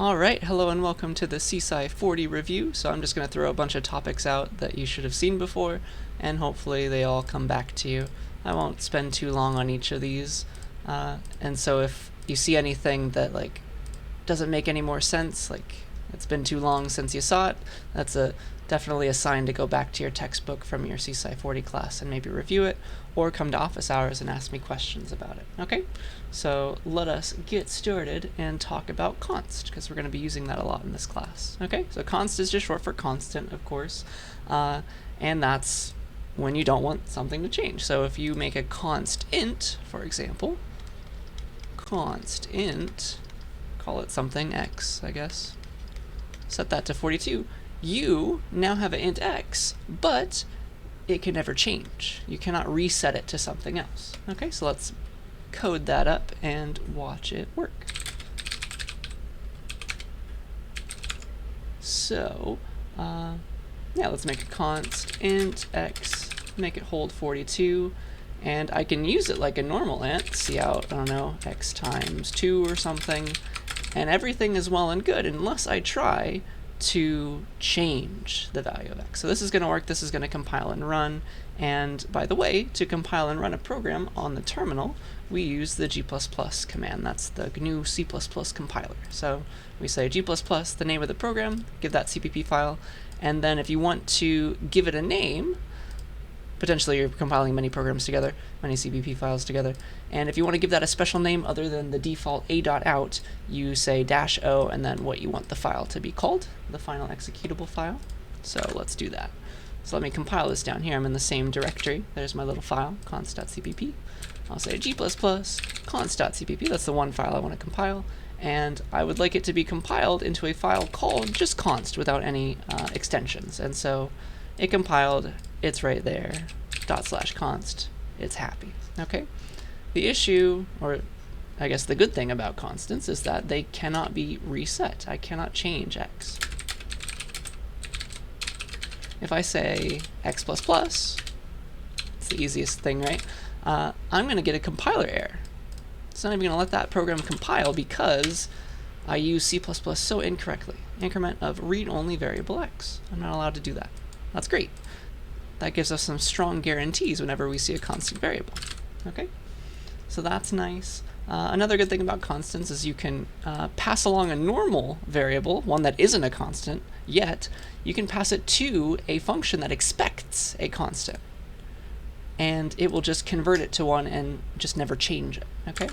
Alright, hello and welcome to the CSCI 40 review. So I'm just going to throw a bunch of topics out that you should have seen before, and hopefully they all come back to you. I won't spend too long on each of these, and so if you see anything that doesn't make any more sense, like it's been too long since you saw it, that's definitely a sign to go back to your textbook from your CSCI 40 class and maybe review it, or come to office hours and ask me questions about it. Okay, so let us get started and talk about const, because we're going to be using that a lot in this class. Okay, so const is just short for constant, of course, and that's when you don't want something to change. So if you make a const int, for example, const int, call it something x, I guess, set that to 42, you now have an int x, but it can never change. You cannot reset it to something else. Okay, so let's code that up and watch it work. So, yeah, let's make a const int x, make it hold 42, and I can use it like a normal int, see out, I don't know, x times 2 or something, and everything is well and good unless I try to change the value of x. So this is going to work, this is going to compile and run, and by the way, to compile and run a program on the terminal, we use the g++ command. That's the GNU C++ compiler. So we say g++, the name of the program, give that CPP file, and then if you want to give it a name, potentially you're compiling many programs together, many CPP files together, and if you want to give that a special name other than the default a.out, you say -o and then what you want the file to be called, the final executable file. So let's do that. So let me compile this down here. I'm in the same directory. There's my little file, const.cpp. I'll say g++ const.cpp. That's the one file I want to compile, and I would like it to be compiled into a file called just const without any extensions. And so it compiled, it's right there, /const, it's happy. Okay? The issue, or I guess the good thing about constants, is that they cannot be reset. I cannot change x. If I say x++, it's the easiest thing, right? I'm going to get a compiler error. It's not even going to let that program compile because I use C++ so incorrectly. Increment of read-only variable x. I'm not allowed to do that. That's great. That gives us some strong guarantees whenever we see a constant variable. Okay? So that's nice. Another good thing about constants is you can pass along a normal variable, one that isn't a constant yet. You can pass it to a function that expects a constant, and it will just convert it to one and just never change it. Okay?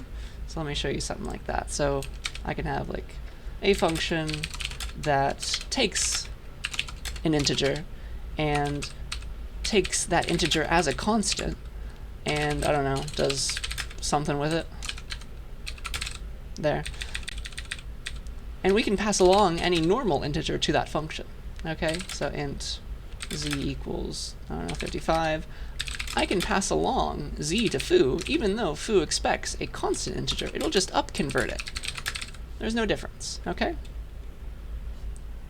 So let me show you something like that. So I can have like a function that takes an integer and takes that integer as a constant, and I don't know, does something with it. There. And we can pass along any normal integer to that function. Okay, so int z equals, I don't know, 55. I can pass along z to foo, even though foo expects a constant integer. It'll just up-convert it. There's no difference, okay?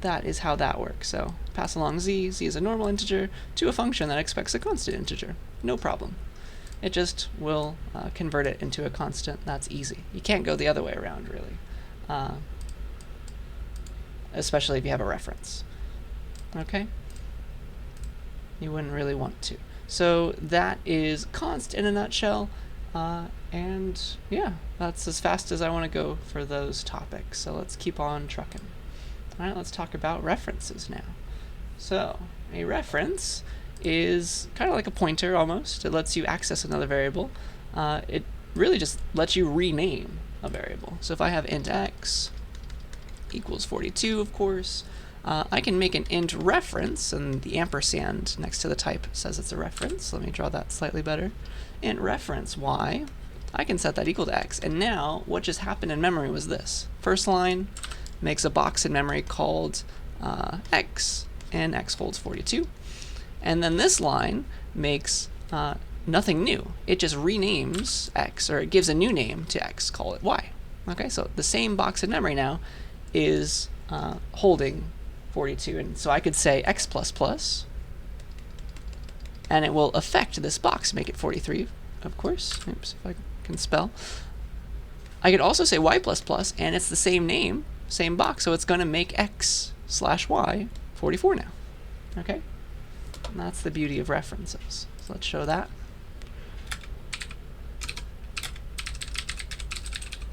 That is how that works. So pass along z is a normal integer, to a function that expects a constant integer. No problem. It just will convert it into a constant. That's easy. You can't go the other way around, really. Especially if you have a reference. Okay? You wouldn't really want to. So that is const in a nutshell. And yeah, that's as fast as I want to go for those topics. So let's keep on trucking. Alright, let's talk about references now. So, a reference is kind of like a pointer almost. It lets you access another variable. It really just lets you rename a variable. So if I have int x equals 42, of course, I can make an int reference, and the ampersand next to the type says it's a reference. Let me draw that slightly better. Int reference y, I can set that equal to x, and now what just happened in memory was this. First line makes a box in memory called x, and x holds 42. And then this line makes nothing new. It just renames x, or it gives a new name to x, call it y. Okay, so the same box in memory now is holding 42. And so I could say x++, and it will affect this box, make it 43, of course. Oops, if I can spell. I could also say y++, and it's the same name, same box, so it's going to make x/y 44 now. Okay? And that's the beauty of references. So let's show that.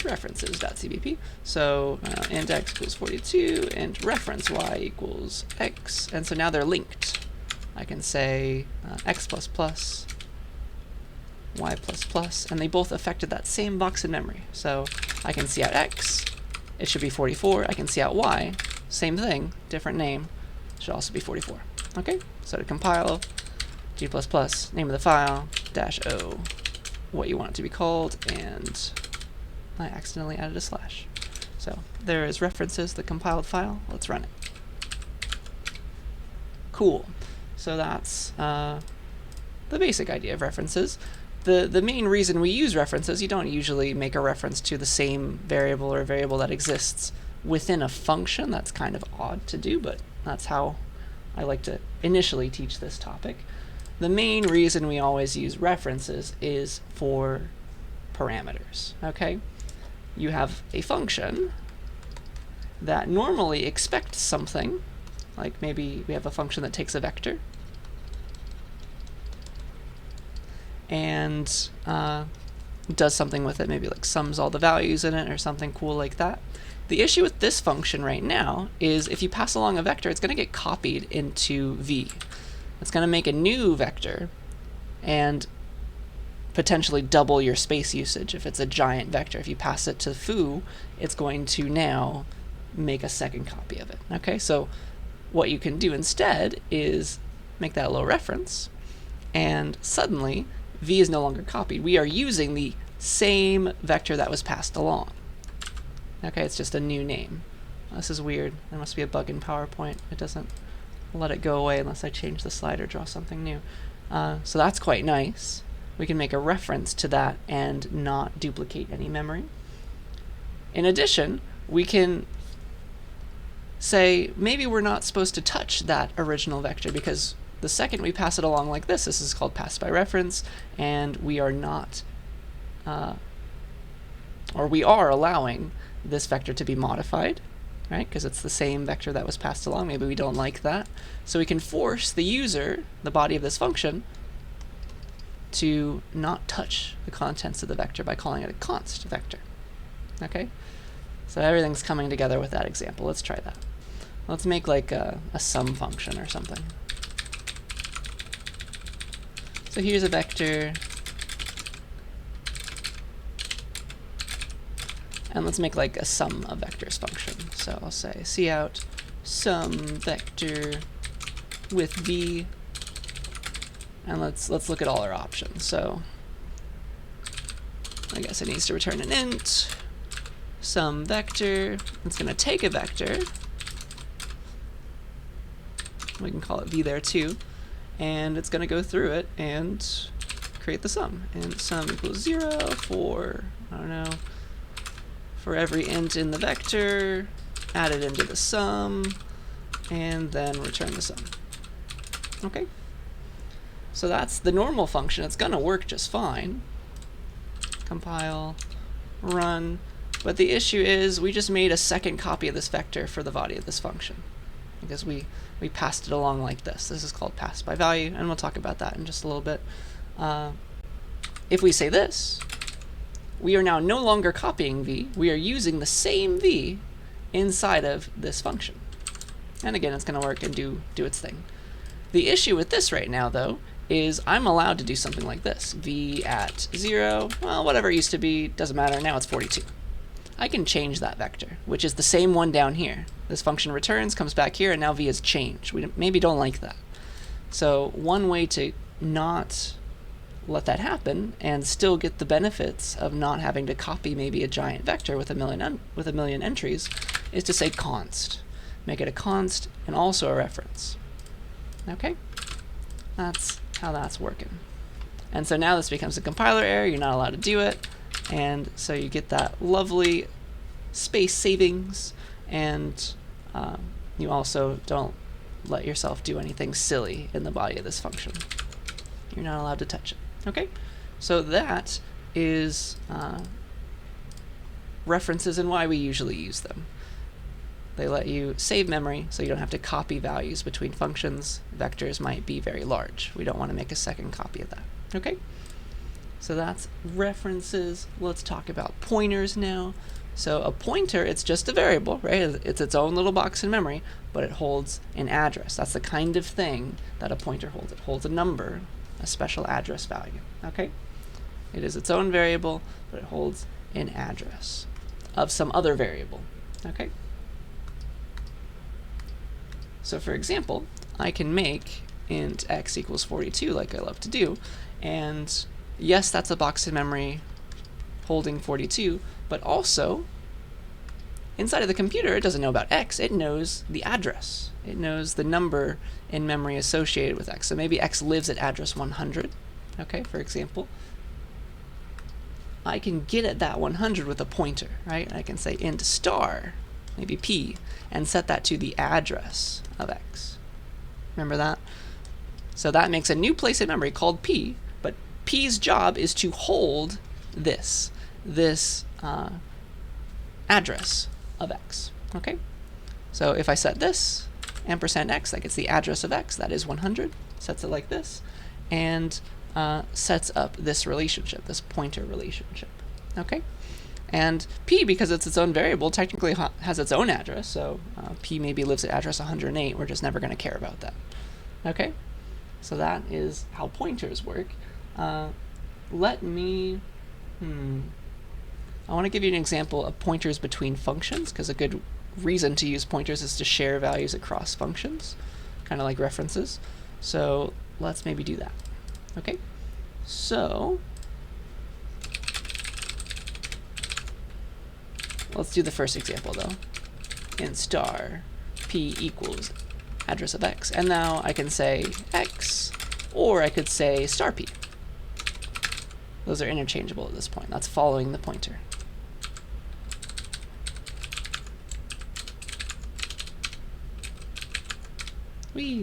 References.cbp. So int x equals 42, and reference y equals x. And so now they're linked. I can say x++, y++, and they both affected that same box in memory. So I can see out x, it should be 44. I can see out y, same thing, different name, should also be 44. Okay, so to compile, g++, name of the file, -o, what you want it to be called, and I accidentally added a slash. So there is references, the compiled file. Let's run it. Cool. So that's the basic idea of references. The main reason we use references, you don't usually make a reference to the same variable or variable that exists within a function. That's kind of odd to do, but that's how I like to initially teach this topic. The main reason we always use references is for parameters, okay? You have a function that normally expects something, like maybe we have a function that takes a vector and does something with it, maybe like sums all the values in it or something cool like that. The issue with this function right now is if you pass along a vector, it's going to get copied into V. It's going to make a new vector and potentially double your space usage if it's a giant vector. If you pass it to foo, it's going to now make a second copy of it. Okay, so what you can do instead is make that little reference, and suddenly V is no longer copied. We are using the same vector that was passed along. Okay, it's just a new name. This is weird. There must be a bug in PowerPoint. It doesn't let it go away unless I change the slide or draw something new. So that's quite nice. We can make a reference to that and not duplicate any memory. In addition, we can say maybe we're not supposed to touch that original vector because the second we pass it along like this is called pass by reference, and we are not, or we are allowing this vector to be modified, right? Because it's the same vector that was passed along. Maybe we don't like that. So we can force the user, the body of this function, to not touch the contents of the vector by calling it a const vector. Okay? So everything's coming together with that example. Let's try that. Let's make like a sum function or something. So here's a vector. And let's make like a sum of vectors function. So I'll say cout sum vector with v. And let's look at all our options. So I guess it needs to return an int, some vector. It's going to take a vector. We can call it v there too. And it's going to go through it and create the sum. And sum equals 0 for, I don't know, for every int in the vector, add it into the sum, and then return the sum. Okay? So that's the normal function. It's going to work just fine. Compile, run. But the issue is we just made a second copy of this vector for the body of this function because we passed it along like this. This is called pass by value, and we'll talk about that in just a little bit. If we say this, we are now no longer copying v. We are using the same v inside of this function. And again, it's going to work and do its thing. The issue with this right now, though, is I'm allowed to do something like this. V at 0, well, whatever it used to be, doesn't matter. Now it's 42. I can change that vector, which is the same one down here. This function returns, comes back here, and now v has changed. We maybe don't like that. So one way to not let that happen and still get the benefits of not having to copy maybe a giant vector with a million entries is to say const. Make it a const and also a reference. Okay? That's how that's working. And so now this becomes a compiler error. You're not allowed to do it. And so you get that lovely space savings, and you also don't let yourself do anything silly in the body of this function. You're not allowed to touch it. Okay? So that is references and why we usually use them. They let you save memory so you don't have to copy values between functions. Vectors might be very large. We don't want to make a second copy of that. Okay? So that's references. Let's talk about pointers now. So a pointer, it's just a variable, right? It's its own little box in memory, but it holds an address. That's the kind of thing that a pointer holds. It holds a number, a special address value. Okay? It is its own variable, but it holds an address of some other variable. Okay? So for example, I can make int x equals 42 like I love to do, and yes, that's a box in memory holding 42, but also inside of the computer it doesn't know about x, it knows the address. It knows the number in memory associated with x. So maybe x lives at address 100, okay, for example. I can get at that 100 with a pointer, right? I can say int star, maybe p, and set that to the address of x. Remember that? So that makes a new place in memory called p, but p's job is to hold this address of x. Okay? So if I set this ampersand x, that gets the address of x, that is 100, sets it like this, and sets up this relationship, this pointer relationship. Okay? And p, because it's its own variable, technically has its own address, so p maybe lives at address 108. We're just never going to care about that. Okay? So that is how pointers work. Let me... I want to give you an example of pointers between functions, because a good reason to use pointers is to share values across functions, kind of like references. So let's maybe do that. Okay? So let's do the first example, though. Int star p equals address of x. And now I can say x, or I could say star p. Those are interchangeable at this point. That's following the pointer.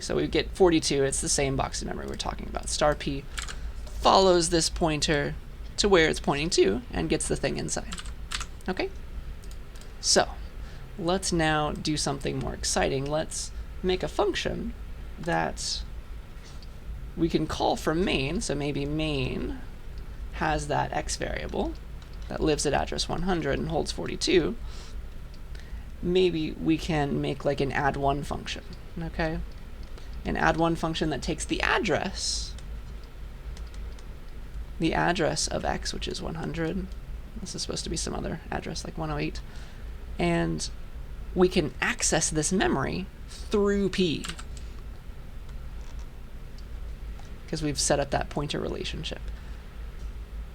So we get 42. It's the same box of memory we're talking about. Star p follows this pointer to where it's pointing to and gets the thing inside. Okay? So let's now do something more exciting. Let's make a function that we can call from main. So maybe main has that x variable that lives at address 100 and holds 42. Maybe we can make like an add1 function. Okay? An add1 function that takes the address of x, which is 100. This is supposed to be some other address like 108. And we can access this memory through p, because we've set up that pointer relationship.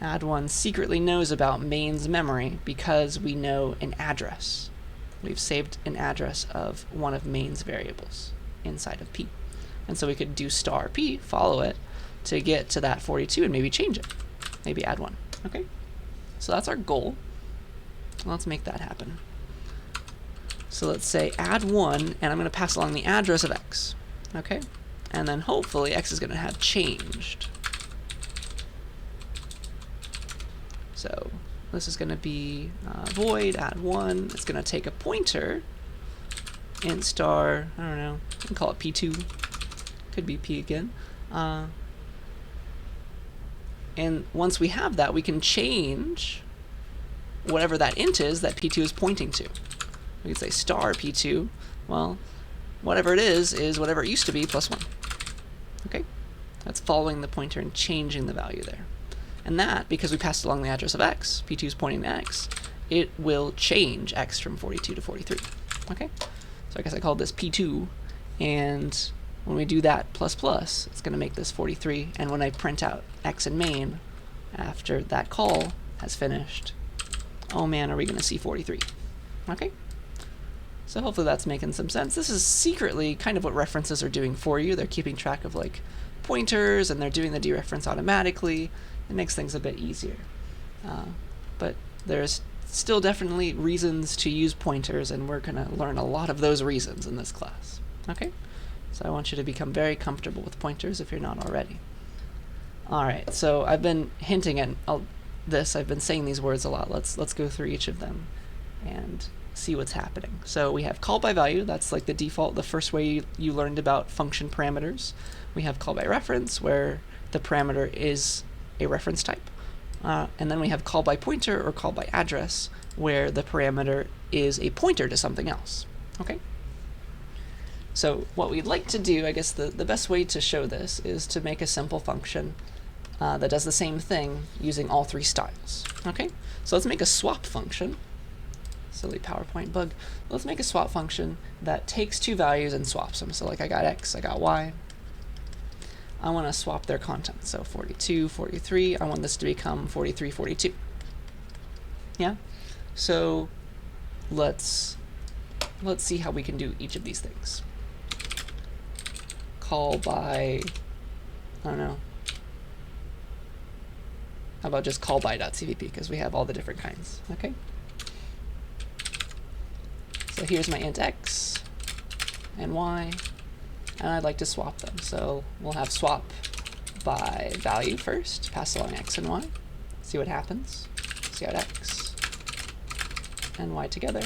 Add1 secretly knows about main's memory because we know an address. We've saved an address of one of main's variables inside of p. And so we could do star p, follow it, to get to that 42 and maybe change it. Maybe add 1. Okay? So that's our goal. Let's make that happen. So let's say add 1, and I'm going to pass along the address of x. Okay? And then hopefully x is going to have changed. So this is going to be void add 1. It's going to take a pointer, int star, I don't know, we can call it p2. Could be p again. And once we have that, we can change whatever that int is that p2 is pointing to. We could say star p2. Well, whatever it is whatever it used to be plus 1. Okay? That's following the pointer and changing the value there. And that, because we passed along the address of x, p2 is pointing to x, it will change x from 42 to 43. Okay? So I guess I called this p2, and when we do that plus plus, it's going to make this 43, and when I print out x in main, after that call has finished, oh man, are we going to see 43. Okay? So hopefully that's making some sense. This is secretly kind of what references are doing for you. They're keeping track of like pointers, and they're doing the dereference automatically. It makes things a bit easier. But there's still definitely reasons to use pointers, and we're going to learn a lot of those reasons in this class. Okay? So I want you to become very comfortable with pointers if you're not already. Alright, so I've been hinting at this. I've been saying these words a lot. Let's go through each of them and see what's happening. So we have call by value, that's like the default, the first way you learned about function parameters. We have call by reference, where the parameter is a reference type. And then we have call by pointer or call by address, where the parameter is a pointer to something else. Okay? So what we'd like to do, I guess the best way to show this is to make a simple function that does the same thing using all three styles. Okay? So let's make a swap function. Silly PowerPoint bug. Let's make a swap function that takes two values and swaps them. So like I got x, I got y. I want to swap their content. So 42, 43, I want this to become 43, 42. Yeah? So let's see how we can do each of these things. Call by, I don't know. How about just call by.cvp, because we have all the different kinds. Okay? So here's my int x and y, and I'd like to swap them. So we'll have swap by value first, pass along x and y, see what happens. See out x and y together.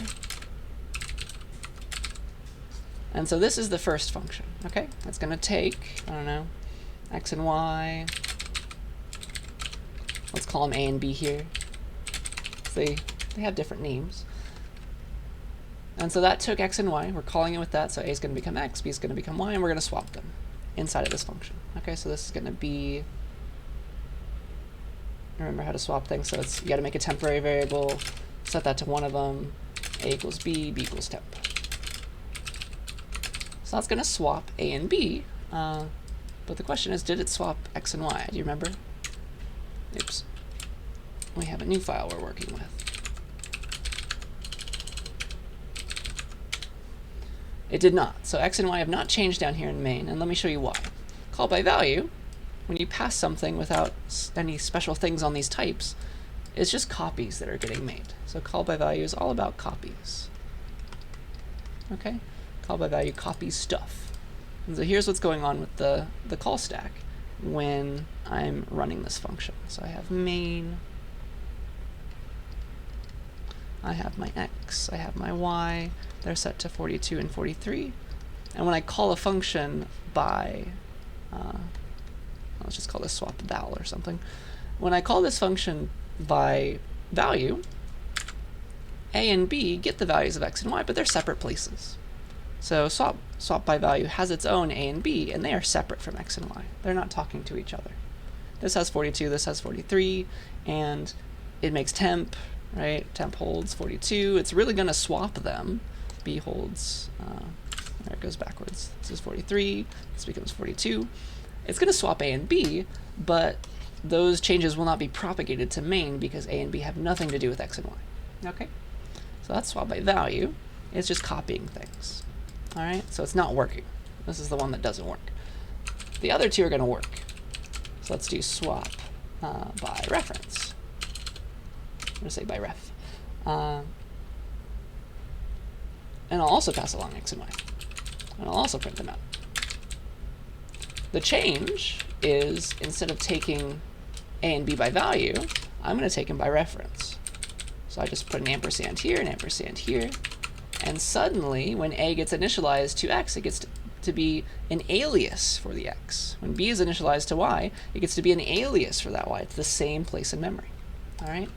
And so this is the first function, okay? It's going to take, I don't know, x and y. Let's call them a and b here. They have different names. And so that took x and y. We're calling it with that, so a is going to become x, b is going to become y, and we're going to swap them inside of this function. Okay, so this is going to be, remember how to swap things, so it's, you got to make a temporary variable, set that to one of them, a equals b, b equals temp. So that's going to swap a and b, but the question is, did it swap x and y? Do you remember? Oops. We have a new file we're working with. It did not. So x and y have not changed down here in main, and let me show you why. Call by value, when you pass something without any special things on these types, it's just copies that are getting made. So call by value is all about copies. Okay? Call by value copies stuff. And so here's what's going on with the call stack when I'm running this function. So I have main, I have my x, I have my y, they're set to 42 and 43. And when I call a function by, let's just call this swap val or something. When I call this function by value, a and b get the values of x and y, but they're separate places. So swap by value has its own a and b, and they are separate from x and y. They're not talking to each other. This has 42, this has 43, and it makes temp, right? Temp holds 42. It's really going to swap them. B holds, there it goes backwards. This is 43, this becomes 42. It's going to swap a and b, but those changes will not be propagated to main because a and b have nothing to do with x and y. Okay? So that's swap by value. It's just copying things. All right? So it's not working. This is the one that doesn't work. The other two are going to work. So let's do swap by reference. I'm going to say by ref. And I'll also pass along x and y. And I'll also print them out. The change is, instead of taking a and b by value, I'm going to take them by reference. So I just put an ampersand here, an ampersand here, and suddenly, when a gets initialized to x, it gets to be an alias for the x. When b is initialized to y, it gets to be an alias for that y. It's the same place in memory. All right?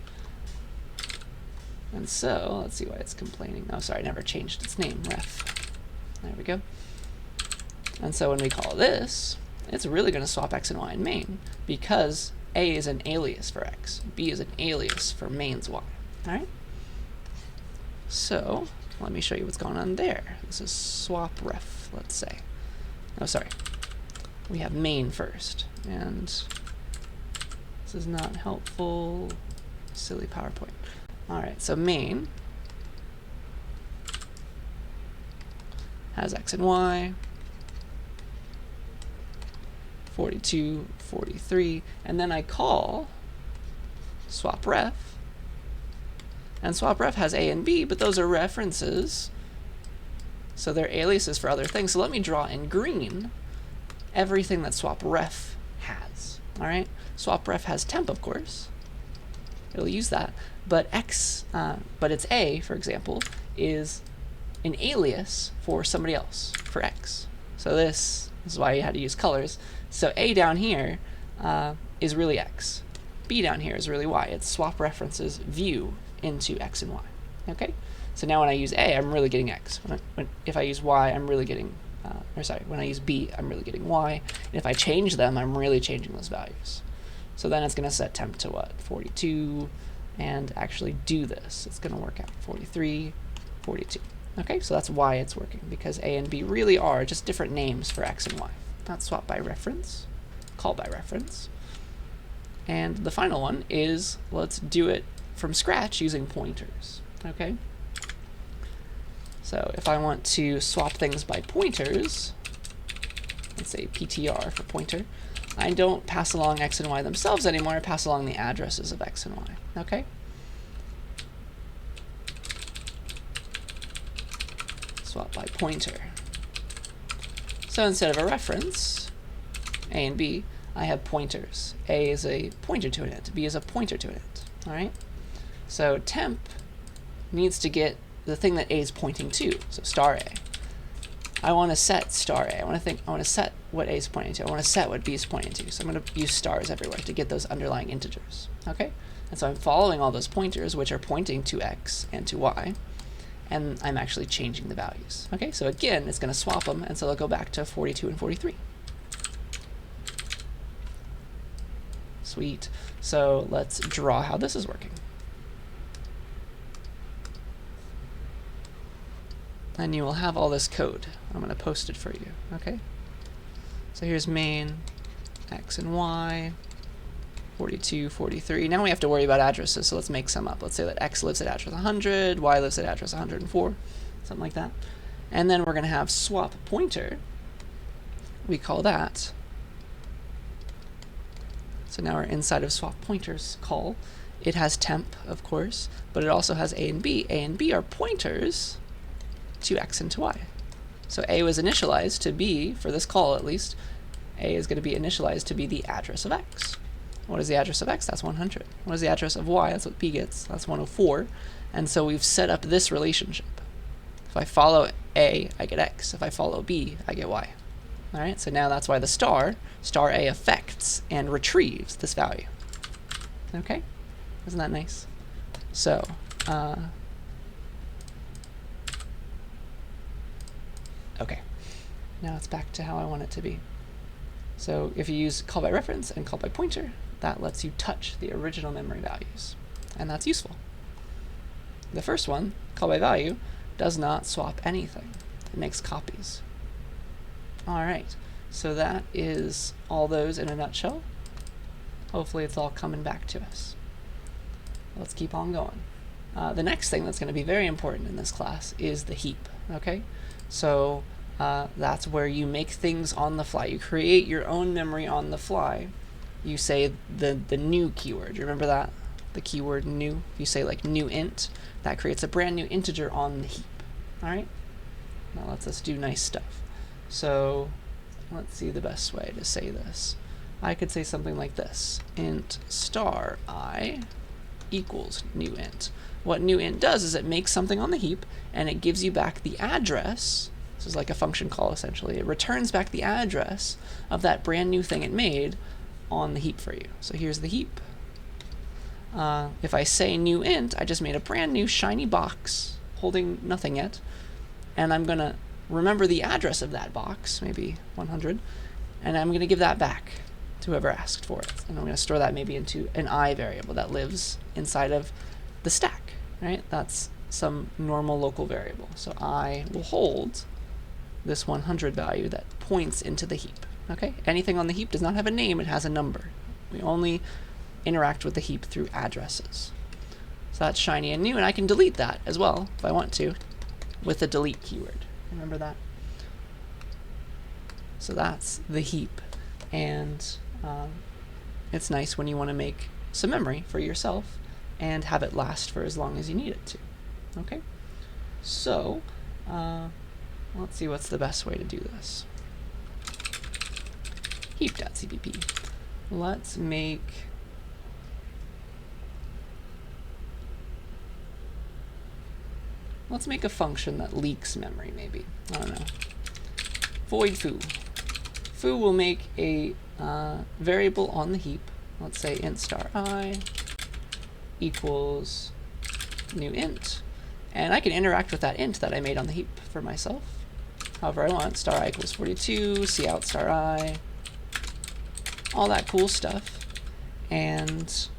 And so, let's see why it's complaining. Oh, sorry, I never changed its name, ref. There we go. And so when we call this, it's really going to swap x and y in main, because a is an alias for x, b is an alias for main's y. All right? So, let me show you what's going on there. This is swap ref, let's say. Oh, sorry. We have main first, and this is not helpful. Silly PowerPoint. All right, so main has x and y, 42, 43, and then I call swap ref, and swap ref has a and b, but those are references, so they're aliases for other things. So let me draw in green everything that swap ref has. All right, swap ref has temp, of course. It'll use that, but x, but its a, for example, is an alias for somebody else, for x. So this is why you had to use colors. So a down here is really x. B down here is really y. It swap references view into x and y. Okay? So now when I use a, I'm really getting x. If I use y, I'm really getting, when I use b, I'm really getting y. And if I change them, I'm really changing those values. So then it's going to set temp to what? 42, and actually do this. It's going to work out 43, 42. Okay, so that's why it's working, because a and b really are just different names for x and y. Not swap by reference, call by reference. And the final one is, let's do it from scratch using pointers. Okay? So if I want to swap things by pointers, let's say PTR for pointer, I don't pass along x and y themselves anymore, I pass along the addresses of x and y. Okay? Swap by pointer. So instead of a reference, a and b, I have pointers. A is a pointer to an int, b is a pointer to an int. Alright? So temp needs to get the thing that a is pointing to, so star a. I want to set star a. I want to set what a is pointing to. I want to set what b is pointing to. So I'm going to use stars everywhere to get those underlying integers. Okay? And so I'm following all those pointers, which are pointing to x and to y, and I'm actually changing the values. Okay? So again, it's going to swap them, and so they'll go back to 42 and 43. Sweet. So let's draw how this is working. And you will have all this code. I'm going to post it for you. Okay? So here's main, x and y, 42, 43. Now we have to worry about addresses, so let's make some up. Let's say that x lives at address 100, y lives at address 104, something like that. And then we're going to have swap pointer. We call that. So now we're inside of swap pointers call. It has temp, of course, but it also has a and b. A and b are pointers to x and to y. So a was initialized to be, for this call at least, a is going to be initialized to be the address of x. What is the address of x? That's 100. What is the address of y? That's what b gets. That's 104. And so we've set up this relationship. If I follow a, I get x. If I follow b, I get y. All right, so now that's why the star a affects and retrieves this value. Okay? Isn't that nice? So, okay. Now it's back to how I want it to be. So if you use call by reference and call by pointer, that lets you touch the original memory values. And that's useful. The first one, call by value, does not swap anything. It makes copies. All right. So that is all those in a nutshell. Hopefully it's all coming back to us. Let's keep on going. The next thing that's going to be very important in this class is the heap. Okay? So that's where you make things on the fly. You create your own memory on the fly. You say the new keyword. You remember that? The keyword new. If you say like new int, that creates a brand new integer on the heap. All right? That lets us do nice stuff. So let's see the best way to say this. I could say something like this. Int star I equals new int. What new int does is it makes something on the heap and it gives you back the address. This is like a function call essentially. It returns back the address of that brand new thing it made on the heap for you. So here's the heap. If I say new int, I just made a brand new shiny box holding nothing yet, and I'm going to remember the address of that box, maybe 100, and I'm going to give that back to whoever asked for it. And I'm going to store that maybe into an I variable that lives inside of the stack, right? That's some normal local variable. So I will hold this 100 value that points into the heap, okay? Anything on the heap does not have a name, it has a number. We only interact with the heap through addresses. So that's shiny and new, and I can delete that as well if I want to with the delete keyword. Remember that? So that's the heap, and it's nice when you want to make some memory for yourself and have it last for as long as you need it to. Okay? So, let's see what's the best way to do this. Heap.cpp. Let's make let's make a function that leaks memory, maybe. I don't know. Void foo. Foo will make a variable on the heap. Let's say int star I equals new int. And I can interact with that int that I made on the heap for myself. However I want, star I equals 42, cout star I, all that cool stuff. And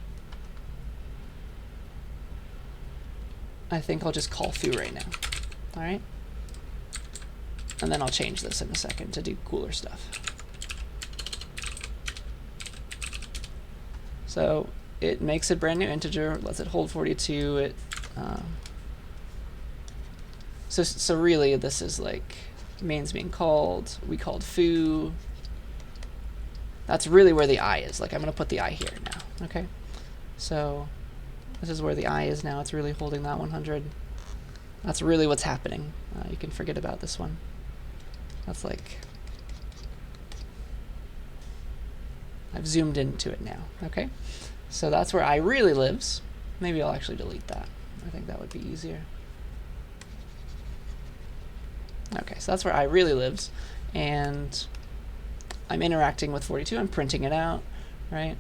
I think I'll just call foo right now. All right? And then I'll change this in a second to do cooler stuff. So it makes a brand new integer, lets it hold 42. So really this is like main's being called, we called foo. That's really where the I is. Like I'm gonna put the I here now, okay? So this is where the I is now. It's really holding that 100. That's really what's happening. You can forget about this one. That's like, I've zoomed into it now, okay? So that's where I really lives. Maybe I'll actually delete that. I think that would be easier. Okay, so that's where I really lives, and I'm interacting with 42. I'm printing it out, right?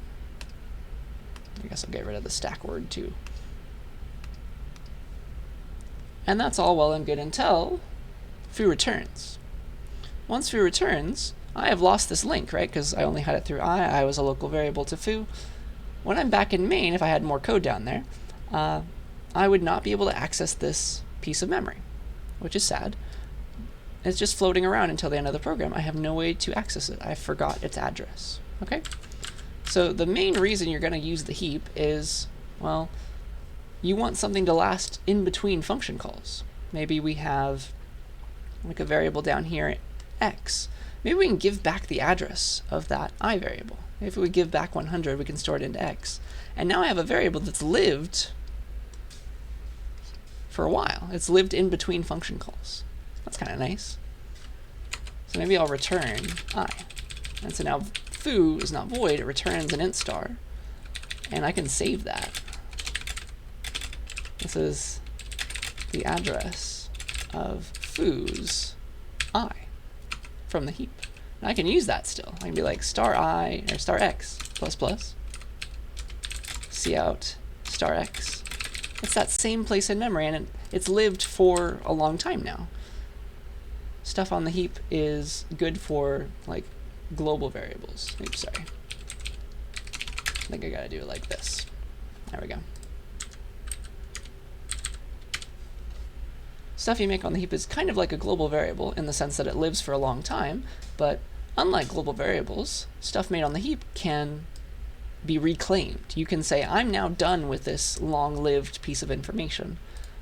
I guess I'll get rid of the stack word too. And that's all well and good until foo returns. Once foo returns, I have lost this link, right? Because I only had it through I was a local variable to foo. When I'm back in main, if I had more code down there, I would not be able to access this piece of memory, which is sad. It's just floating around until the end of the program. I have no way to access it. I forgot its address, okay? So the main reason you're gonna use the heap is, well, you want something to last in between function calls. Maybe we have like a variable down here, x. Maybe we can give back the address of that I variable. If we give back 100, we can store it into x. And now I have a variable that's lived for a while. It's lived in between function calls. That's kind of nice. So maybe I'll return I. And so now foo is not void, it returns an int star. And I can save that. This is the address of foo's I from the heap. And I can use that still. I can be like star I or star x plus plus cout star x. It's that same place in memory, and it's lived for a long time now. Stuff on the heap is good for like global variables. Oops, sorry. I think I gotta do it like this. There we go. Stuff you make on the heap is kind of like a global variable in the sense that it lives for a long time, but unlike global variables, stuff made on the heap can be reclaimed. You can say, I'm now done with this long-lived piece of information.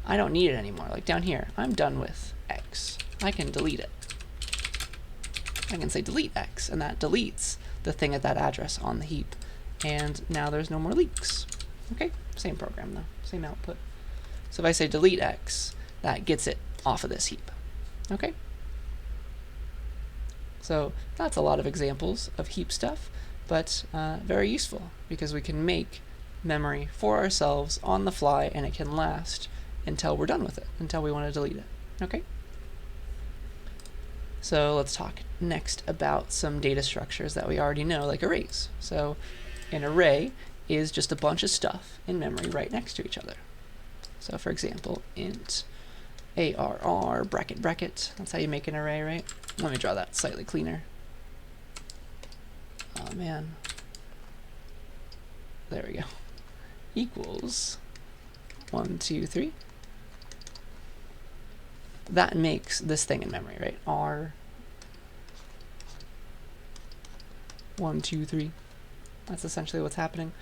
I don't need it anymore. Like down here, I'm done with x. I can delete it. I can say delete x, and that deletes the thing at that address on the heap. And now there's no more leaks. Okay, same program though, same output. So if I say delete x, that gets it off of this heap. Okay? So that's a lot of examples of heap stuff, but very useful because we can make memory for ourselves on the fly, and it can last until we're done with it, until we want to delete it. Okay? So let's talk next about some data structures that we already know, like arrays. So an array is just a bunch of stuff in memory right next to each other. So for example, int arr bracket bracket, that's how you make an array, right? Let me draw that slightly cleaner. Oh man. There we go. Equals 1, 2, 3. That makes this thing in memory, right? R 1, 2, 3. That's essentially what's happening.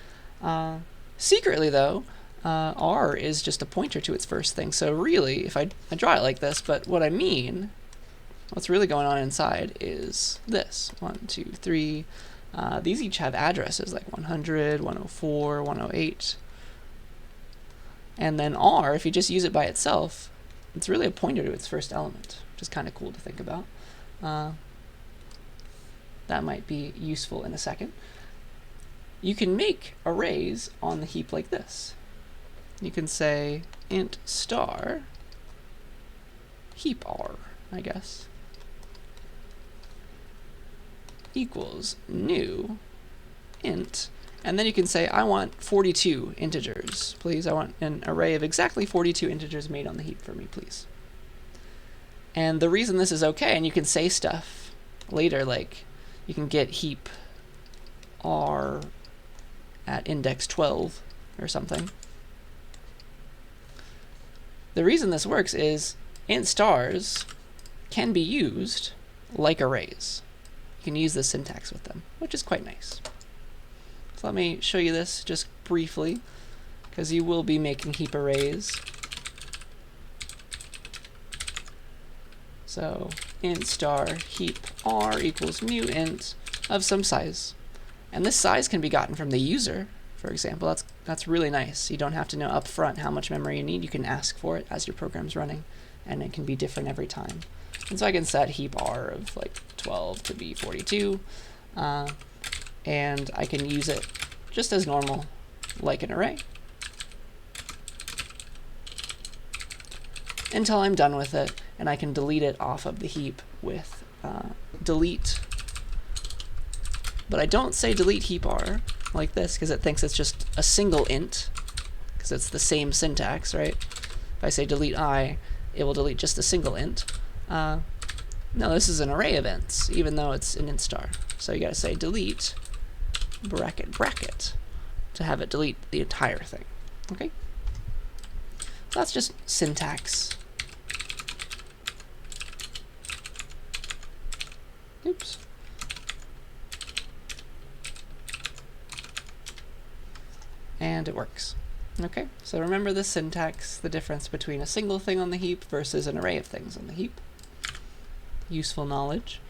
Secretly though, R is just a pointer to its first thing. So really, if I draw it like this, but what I mean, what's really going on inside is this. 1, 2, 3. These each have addresses like 100, 104, 108. And then R, if you just use it by itself, it's really a pointer to its first element, which is kind of cool to think about. That might be useful in a second. You can make arrays on the heap like this. You can say int star heap r, I guess, equals new int, and then you can say, I want 42 integers, please. I want an array of exactly 42 integers made on the heap for me, please. And the reason this is okay, and you can say stuff later, like you can get heap r at index 12 or something. The reason this works is int stars can be used like arrays. You can use this syntax with them, which is quite nice. So let me show you this just briefly, because you will be making heap arrays. So int star heap r equals new int of some size. And this size can be gotten from the user, for example. That's really nice. You don't have to know up front how much memory you need. You can ask for it as your program's running, and it can be different every time. And so I can set heap r of like 12 to be 42, and I can use it just as normal, like an array, until I'm done with it, and I can delete it off of the heap with delete. But I don't say delete heap r like this, because it thinks it's just a single int, because it's the same syntax, right? If I say delete I, it will delete just a single int. No, this is an array of ints, even though it's an int star. So you gotta say delete bracket bracket to have it delete the entire thing. Okay? So that's just syntax. Oops. And it works. Okay, so remember the syntax, the difference between a single thing on the heap versus an array of things on the heap. Useful knowledge.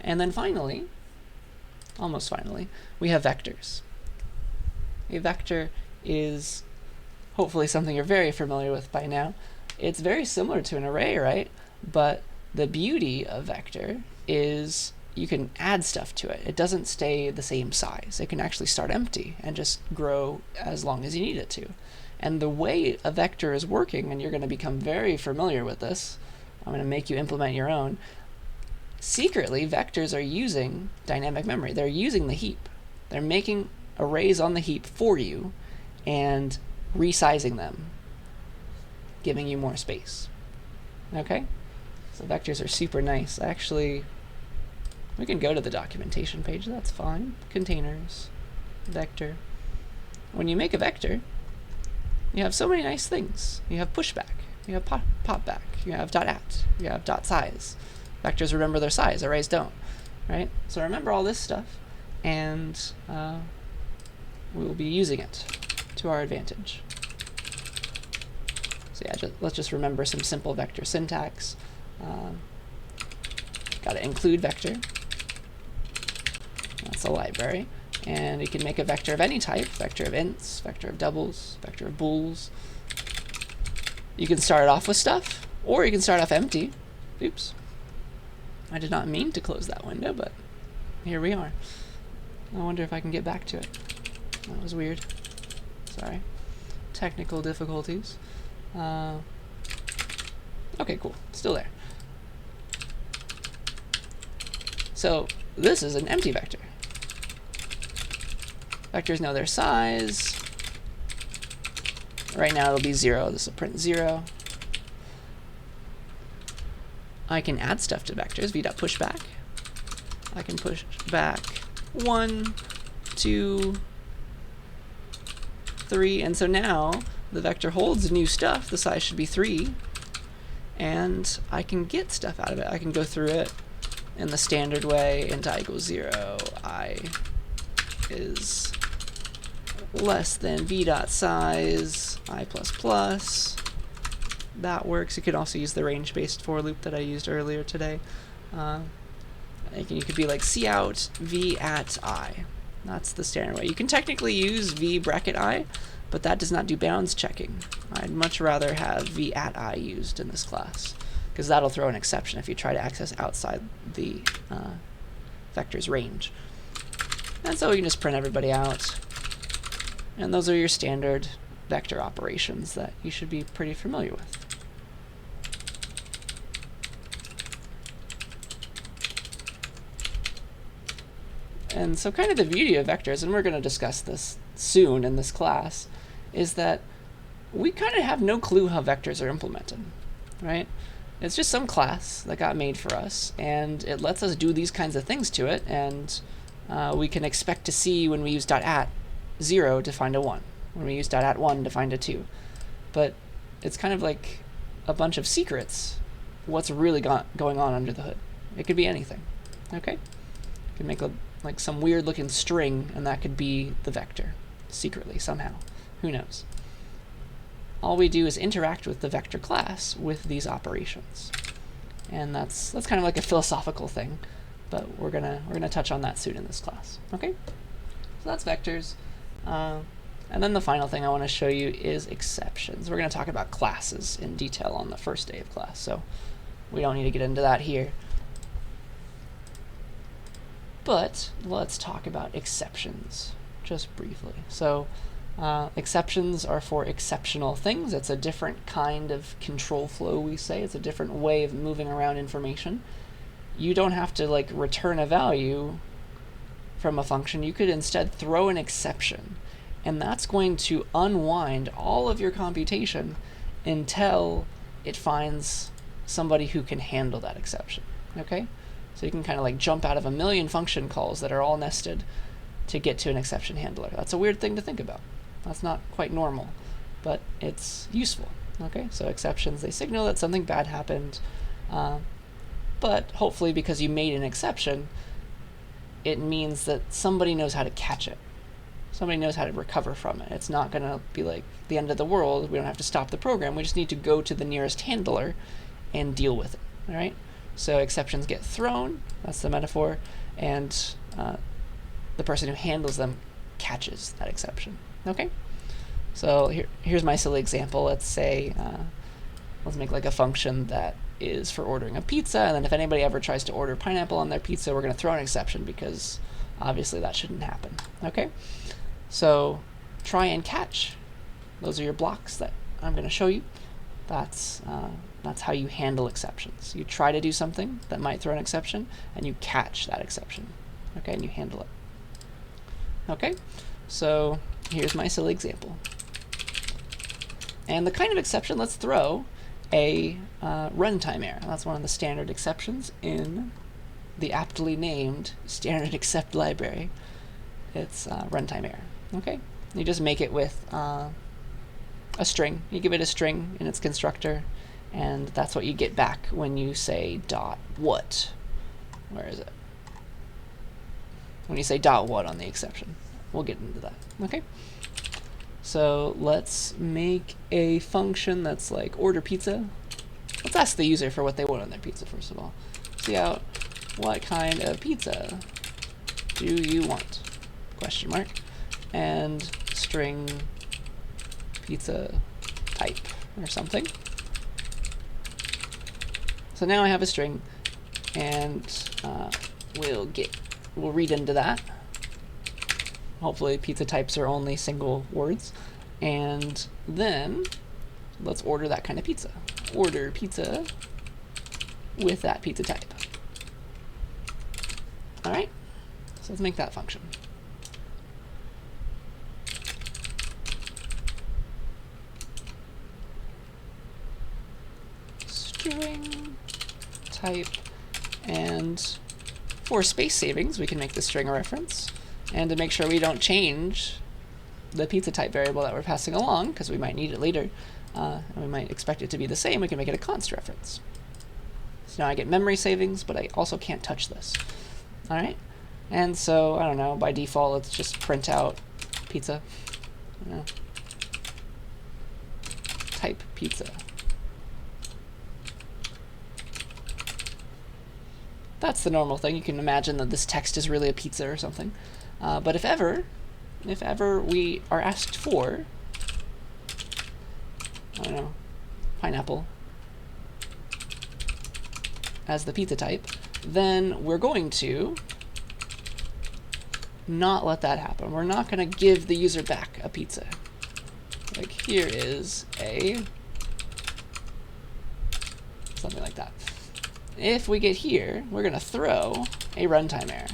And then finally, almost finally, we have vectors. A vector is hopefully something you're very familiar with by now. It's very similar to an array, right? But the beauty of vector is you can add stuff to it. It doesn't stay the same size. It can actually start empty and just grow as long as you need it to. And the way a vector is working, and you're going to become very familiar with this, I'm going to make you implement your own. Secretly, vectors are using dynamic memory. They're using the heap. They're making arrays on the heap for you and resizing them, giving you more space. Okay? So vectors are super nice. Actually, we can go to the documentation page. That's fine. Containers, vector. When you make a vector, you have so many nice things. You have pushback. You have popback. You have .at. You have .size. Vectors remember their size. Arrays don't. Right? So remember all this stuff, and we will be using it to our advantage. So yeah, let's just remember some simple vector syntax. Got to include vector. That's a library. And you can make a vector of any type, vector of ints, vector of doubles, vector of bools. You can start it off with stuff, or you can start off empty. Oops. I did not mean to close that window, but here we are. I wonder if I can get back to it. That was weird. Sorry. Technical difficulties. Okay, cool. Still there. So this is an empty vector. Vectors know their size. Right now it'll be 0. This will print 0. I can add stuff to vectors, v.pushback. I can push back 1, 2, 3, and so now the vector holds new stuff. The size should be 3, and I can get stuff out of it. I can go through it in the standard way. Int I equals 0, I is less than v.size, I++. That works. You could also use the range-based for loop that I used earlier today. You could be like cout v at I. That's the standard way. You can technically use v bracket I, but that does not do bounds checking. I'd much rather have v at I used in this class, because that'll throw an exception if you try to access outside the vector's range. And so you can just print everybody out. And those are your standard vector operations that you should be pretty familiar with. And so kind of the beauty of vectors, and we're going to discuss this soon in this class, is that we kind of have no clue how vectors are implemented, right? It's just some class that got made for us, and it lets us do these kinds of things to it, and we can expect to see when we use .at 0 to find a 1, when we use .at 1 to find a 2. But it's kind of like a bunch of secrets, what's really going on under the hood. It could be anything, okay? You could make like some weird looking string, and that could be the vector, secretly, somehow. Who knows? All we do is interact with the vector class with these operations. And that's kind of like a philosophical thing, but we're gonna touch on that soon in this class. Okay? So that's vectors. And then the final thing I want to show you is exceptions. We're going to talk about classes in detail on the first day of class, so we don't need to get into that here. But let's talk about exceptions just briefly. So exceptions are for exceptional things. It's a different kind of control flow, we say. It's a different way of moving around information. You don't have to like return a value from a function. You could instead throw an exception, and that's going to unwind all of your computation until it finds somebody who can handle that exception, okay? So you can kind of like jump out of a million function calls that are all nested to get to an exception handler. That's a weird thing to think about. That's not quite normal, but it's useful, okay? So exceptions, they signal that something bad happened, but hopefully because you made an exception, it means that somebody knows how to catch it. Somebody knows how to recover from it. It's not going to be like the end of the world. We don't have to stop the program. We just need to go to the nearest handler and deal with it, all right? So exceptions get thrown, that's the metaphor, and the person who handles them catches that exception, okay? So here's my silly example. Let's say, let's make like a function that is for ordering a pizza, and then if anybody ever tries to order pineapple on their pizza, we're going to throw an exception because obviously that shouldn't happen, okay? So try and catch. Those are your blocks that I'm going to show you. That's how you handle exceptions. You try to do something that might throw an exception, and you catch that exception, okay, and you handle it. Okay, so here's my silly example. And the kind of exception, let's throw a runtime error. That's one of the standard exceptions in the aptly named standard except library. It's runtime error. Okay, you just make it with a string. You give it a string in its constructor, and that's what you get back when you say dot what. Where is it? When you say dot what on the exception. We'll get into that. Okay. So let's make a function that's like order pizza. Let's ask the user for what they want on their pizza first of all. See out what kind of pizza do you want? Question mark. And string pizza type or something. So now I have a string, and we'll read into that. Hopefully pizza types are only single words. And then let's order that kind of pizza. Order pizza with that pizza type. All right, so let's make that function. String type, and for space savings, we can make the string a reference. And to make sure we don't change the pizza type variable that we're passing along, because we might need it later, and we might expect it to be the same, we can make it a const reference. So now I get memory savings, but I also can't touch this. All right, and so I don't know. By default, let's just print out pizza. Type pizza. That's the normal thing. You can imagine that this text is really a pizza or something. But if ever we are asked for, I don't know, pineapple as the pizza type, then we're going to not let that happen. We're not going to give the user back a pizza. Like, here is a something like that. If we get here, we're going to throw a runtime error.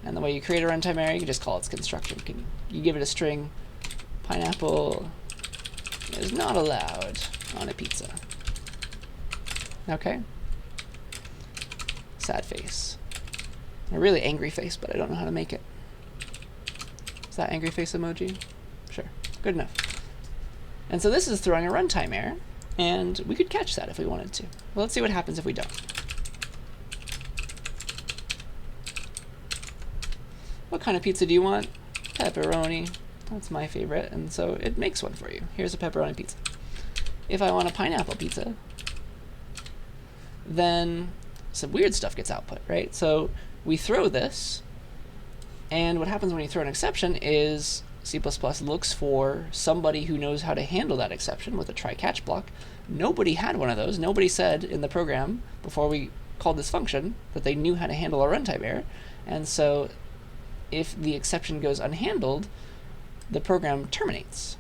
And the way you create a runtime error, you can just call its constructor. You give it a string, pineapple is not allowed on a pizza. Okay? Sad face. A really angry face, but I don't know how to make it. Is that angry face emoji? Sure, good enough. And so this is throwing a runtime error, and we could catch that if we wanted to. Well, let's see what happens if we don't. What kind of pizza do you want? Pepperoni. That's my favorite, and so it makes one for you. Here's a pepperoni pizza. If I want a pineapple pizza, then some weird stuff gets output, right? So we throw this, and what happens when you throw an exception is C++ looks for somebody who knows how to handle that exception with a try-catch block. Nobody had one of those. Nobody said in the program before we called this function that they knew how to handle a runtime error. And so if the exception goes unhandled, the program terminates.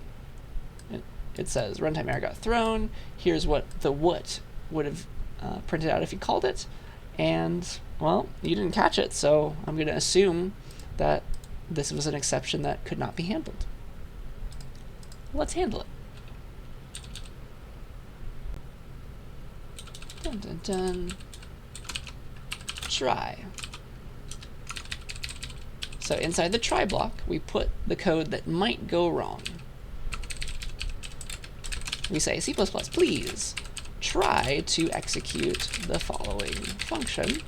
It says runtime error got thrown. Here's what the what would have printed out if you called it. And, well, you didn't catch it, so I'm going to assume that this was an exception that could not be handled. Let's handle it. Dun, dun, dun. Try. So inside the try block, we put the code that might go wrong. We say, C++, please try to execute the following function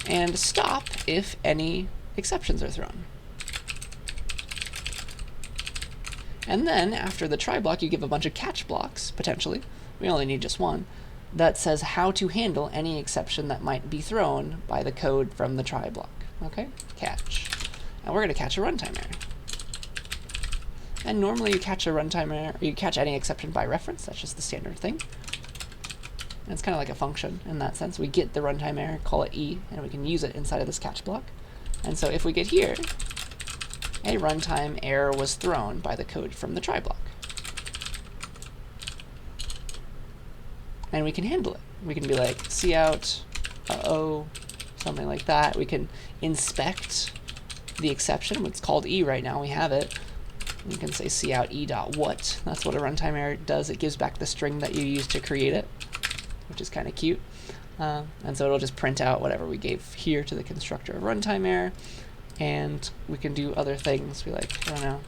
and stop if any exceptions are thrown. And then after the try block, you give a bunch of catch blocks, potentially. We only need just one. That says how to handle any exception that might be thrown by the code from the try block. Okay? Catch. And we're going to catch a runtime error. And normally you catch a runtime error, or you catch any exception by reference. That's just the standard thing. And it's kind of like a function in that sense. We get the runtime error, call it E, and we can use it inside of this catch block. And so if we get here, a runtime error was thrown by the code from the try block. And we can handle it. We can be like, cout, uh-oh, something like that. We can inspect the exception. It's called E right now. We have it. You can say cout e.what. That's what a runtime error does. It gives back the string that you used to create it, which is kind of cute. And so it'll just print out whatever we gave here to the constructor of runtime error. And we can do other things. We like, I don't know,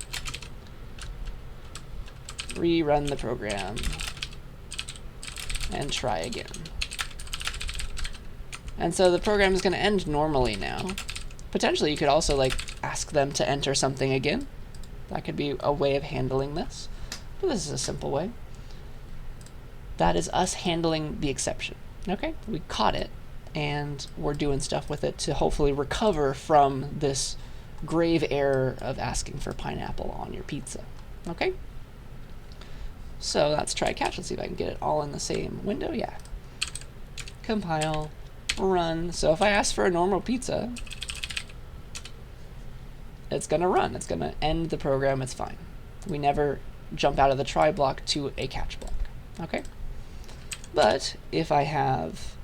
rerun the program and try again. And so the program is going to end normally now. Potentially you could also like ask them to enter something again. That could be a way of handling this. But this is a simple way. That is us handling the exception. Okay, we caught it, and we're doing stuff with it to hopefully recover from this grave error of asking for pineapple on your pizza. Okay? So that's try catch. Let's see if I can get it all in the same window. Yeah. Compile, run. So if I ask for a normal pizza, it's going to run. It's going to end the program. It's fine. We never jump out of the try block to a catch block. Okay? But if I have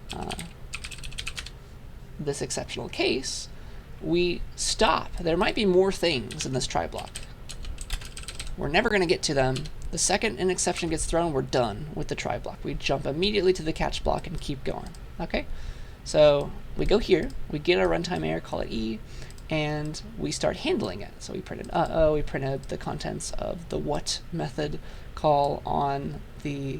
this exceptional case, we stop. There might be more things in this try block. We're never going to get to them. The second an exception gets thrown, we're done with the try block. We jump immediately to the catch block and keep going. Okay? So we go here, we get our runtime error, call it E, and we start handling it. So we printed uh-oh, we printed the contents of the what method call on the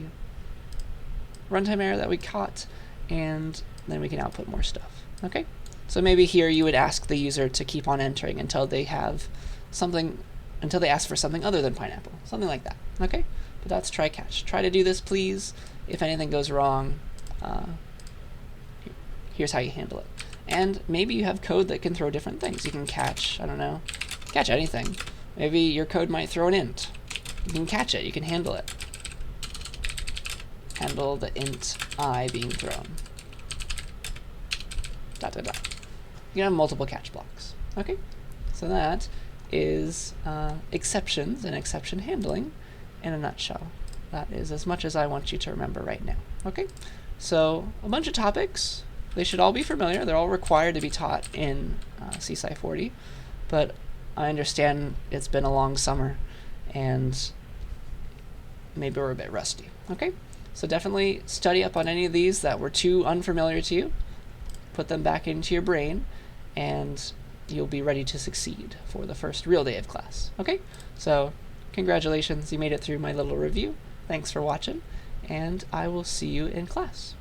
runtime error that we caught, and then we can output more stuff. Okay? So maybe here you would ask the user to keep on entering until they have something, until they ask for something other than pineapple. Something like that. Okay? But that's try catch. Try to do this, please. If anything goes wrong, here's how you handle it. And maybe you have code that can throw different things. You can catch, I don't know, catch anything. Maybe your code might throw an int. You can catch it. You can handle it. Handle the int I being thrown. Dot, dot, dot. You can have multiple catch blocks. Okay? So that is exceptions and exception handling in a nutshell. That is as much as I want you to remember right now. Okay? So a bunch of topics. They should all be familiar. They're all required to be taught in CSCI 40, but I understand it's been a long summer and maybe we're a bit rusty. Okay, so definitely study up on any of these that were too unfamiliar to you, put them back into your brain, and you'll be ready to succeed for the first real day of class. Okay, so congratulations, you made it through my little review. Thanks for watching, and I will see you in class.